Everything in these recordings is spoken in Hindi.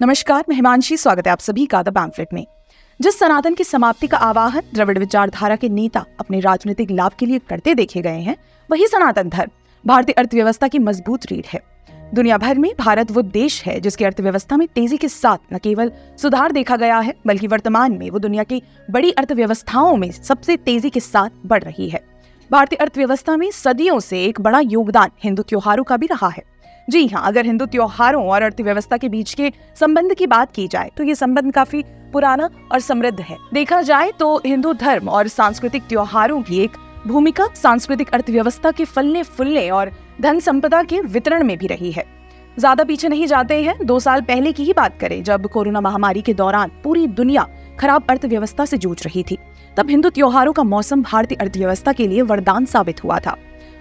नमस्कार, मैं हिमांशी। स्वागत है आप सभी का द पैम्फलेट में। जिस सनातन की समाप्ति का आवाहन द्रविड़ विचारधारा के नेता अपने राजनीतिक लाभ के लिए करते देखे गए हैं, वही सनातन धर्म भारतीय अर्थव्यवस्था की मजबूत रीढ़ है। दुनिया भर में भारत वो देश है जिसकी अर्थव्यवस्था में तेजी के साथ न केवल सुधार देखा गया है, बल्कि वर्तमान में वो दुनिया की बड़ी अर्थव्यवस्थाओं में सबसे तेजी के साथ बढ़ रही है। भारतीय अर्थव्यवस्था में सदियों से एक बड़ा योगदान हिंदू त्योहारों का भी रहा है। जी हाँ, अगर हिंदू त्योहारों और अर्थव्यवस्था के बीच के संबंध की बात की जाए तो ये संबंध काफी पुराना और समृद्ध है। देखा जाए तो हिंदू धर्म और सांस्कृतिक त्योहारों की एक भूमिका सांस्कृतिक अर्थव्यवस्था के फलने फूलने और धन संपदा के वितरण में भी रही है। ज्यादा पीछे नहीं जाते हैं, 2 साल पहले की ही बात करें, जब कोरोना महामारी के दौरान पूरी दुनिया खराब अर्थव्यवस्था से जूझ रही थी, तब हिंदू त्योहारों का मौसम भारतीय अर्थव्यवस्था के लिए वरदान साबित हुआ था।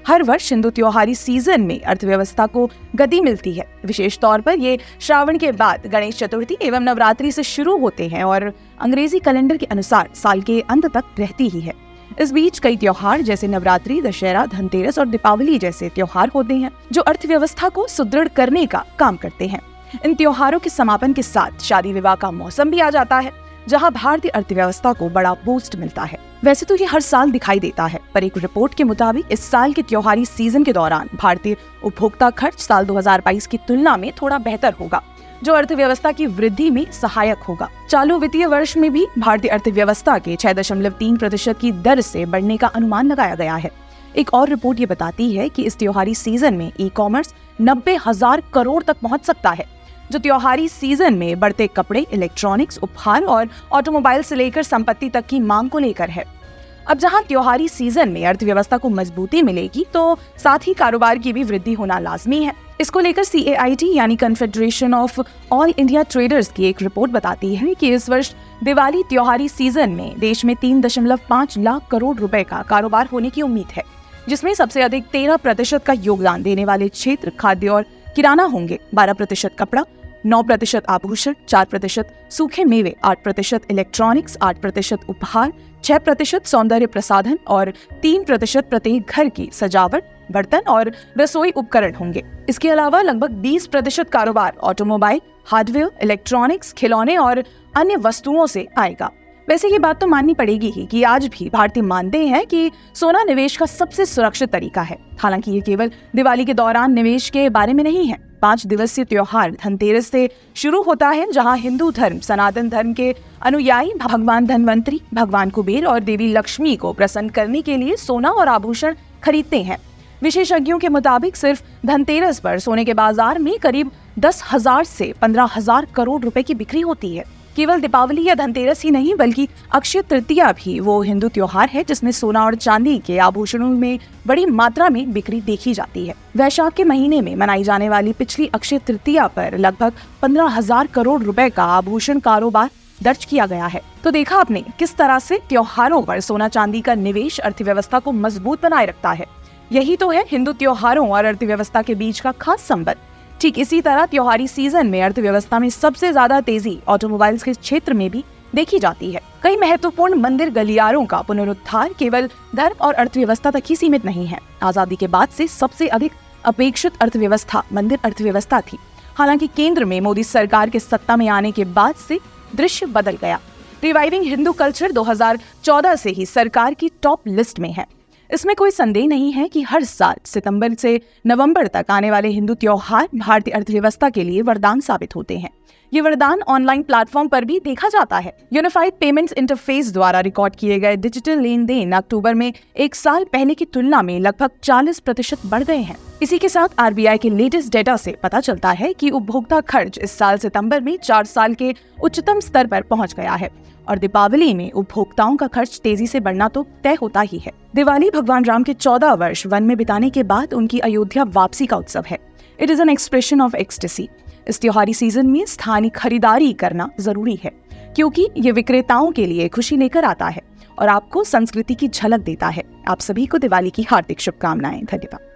हर वर्ष हिंदू त्योहारी सीजन में अर्थव्यवस्था को गति मिलती है। विशेष तौर पर ये श्रावण के बाद गणेश चतुर्थी एवं नवरात्रि से शुरू होते हैं और अंग्रेजी कैलेंडर के अनुसार साल के अंत तक रहती ही है। इस बीच कई त्योहार जैसे नवरात्रि, दशहरा, धनतेरस और दीपावली जैसे त्योहार होते हैं जो अर्थव्यवस्था को सुदृढ़ करने का काम करते हैं। इन त्योहारों के समापन के साथ शादी विवाह का मौसम भी आ जाता है, जहां भारतीय अर्थव्यवस्था को बड़ा बूस्ट मिलता है। वैसे तो ये हर साल दिखाई देता है, पर एक रिपोर्ट के मुताबिक इस साल के त्योहारी सीजन के दौरान भारतीय उपभोक्ता खर्च साल 2022 की तुलना में थोड़ा बेहतर होगा, जो अर्थव्यवस्था की वृद्धि में सहायक होगा। चालू वित्तीय वर्ष में भी भारतीय अर्थव्यवस्था के 6.3% की दर से बढ़ने का अनुमान लगाया गया है। एक और रिपोर्ट ये बताती है कि इस त्योहारी सीजन में ई कॉमर्स 90,000 करोड़ तक पहुंच सकता है, जो त्योहारी सीजन में बढ़ते कपड़े, इलेक्ट्रॉनिक्स, उपहार और ऑटोमोबाइल से लेकर संपत्ति तक की मांग को लेकर है। अब जहां त्योहारी सीजन में अर्थव्यवस्था को मजबूती मिलेगी, तो साथ ही कारोबार की भी वृद्धि होना लाजमी है। इसको लेकर CAIT यानी confederation of all India traders की एक रिपोर्ट बताती है कि इस वर्ष दिवाली त्योहारी सीजन में देश में 3.5 लाख करोड़ रुपए का कारोबार होने की उम्मीद है, जिसमें सबसे अधिक 13% का योगदान देने वाले क्षेत्र खाद्य और किराना होंगे। 12% कपड़ा, 9% आभूषण, 4% सूखे मेवे, 8% इलेक्ट्रॉनिक्स, 8% उपहार, 6% सौंदर्य प्रसाधन और 3% प्रत्येक घर की सजावट, बर्तन और रसोई उपकरण होंगे। इसके अलावा लगभग 20% कारोबार ऑटोमोबाइल, हार्डवेयर, इलेक्ट्रॉनिक्स, खिलौने और अन्य वस्तुओं से आएगा। वैसे ये बात तो माननी पड़ेगी ही कि आज भी भारतीय मानते हैं कि सोना निवेश का सबसे सुरक्षित तरीका है। हालांकि ये केवल दिवाली के दौरान निवेश के बारे में नहीं है। 5 दिवसीय त्योहार धनतेरस से शुरू होता है, जहां हिंदू धर्म सनातन धर्म के अनुयायी भगवान धनवंतरी, भगवान कुबेर और देवी लक्ष्मी को प्रसन्न करने के लिए सोना और आभूषण खरीदते हैं। विशेषज्ञों के मुताबिक सिर्फ धनतेरस पर सोने के बाजार में करीब 10,000 से 15,000 करोड़ रुपए की बिक्री होती है। केवल दीपावली या धनतेरस ही नहीं, बल्कि अक्षय तृतीया भी वो हिंदू त्योहार है जिसमें सोना और चांदी के आभूषणों में बड़ी मात्रा में बिक्री देखी जाती है। वैशाख के महीने में मनाई जाने वाली पिछली अक्षय तृतीया पर लगभग 15,000 करोड़ रुपए का आभूषण कारोबार दर्ज किया गया है। तो देखा आपने किस तरह से त्योहारों पर सोना चांदी का निवेश अर्थव्यवस्था को मजबूत बनाए रखता है। यही तो है हिंदू त्योहारों और अर्थव्यवस्था के बीच का खास संबंध। ठीक इसी तरह त्योहारी सीजन में अर्थव्यवस्था में सबसे ज्यादा तेजी ऑटोमोबाइल्स के क्षेत्र में भी देखी जाती है। कई महत्वपूर्ण मंदिर गलियारों का पुनरुद्धार केवल धर्म और अर्थव्यवस्था तक ही सीमित नहीं है। आजादी के बाद से सबसे अधिक अपेक्षित अर्थव्यवस्था मंदिर अर्थव्यवस्था थी। हालांकि केंद्र में मोदी सरकार के सत्ता में आने के बाद से दृश्य बदल गया। रिवाइविंग हिंदू कल्चर 2014 से ही सरकार की टॉप लिस्ट में है। इसमें कोई संदेह नहीं है कि हर साल सितंबर से नवंबर तक आने वाले हिंदू त्योहार भारतीय अर्थव्यवस्था के लिए वरदान साबित होते हैं। ये वरदान ऑनलाइन प्लेटफॉर्म पर भी देखा जाता है। यूनिफाइड पेमेंट्स इंटरफेस द्वारा रिकॉर्ड किए गए डिजिटल लेन देन अक्टूबर में 1 साल पहले की तुलना में लगभग 40% बढ़ गए हैं। इसी के साथ RBI के लेटेस्ट डेटा से पता चलता है कि उपभोक्ता खर्च इस साल सितंबर में 4 साल के उच्चतम स्तर पर पहुंच गया है और दीपावली में उपभोक्ताओं का खर्च तेजी से बढ़ना तो तय होता ही है। दिवाली भगवान राम के 14 वर्ष वन में बिताने के बाद उनकी अयोध्या वापसी का उत्सव है। It is an expression of ecstasy. इस त्योहारी सीजन में स्थानीय खरीदारी करना जरूरी है, क्योंकि ये विक्रेताओं के लिए खुशी लेकर आता है और आपको संस्कृति की झलक देता है। आप सभी को दिवाली की हार्दिक शुभकामनाएं। धन्यवाद।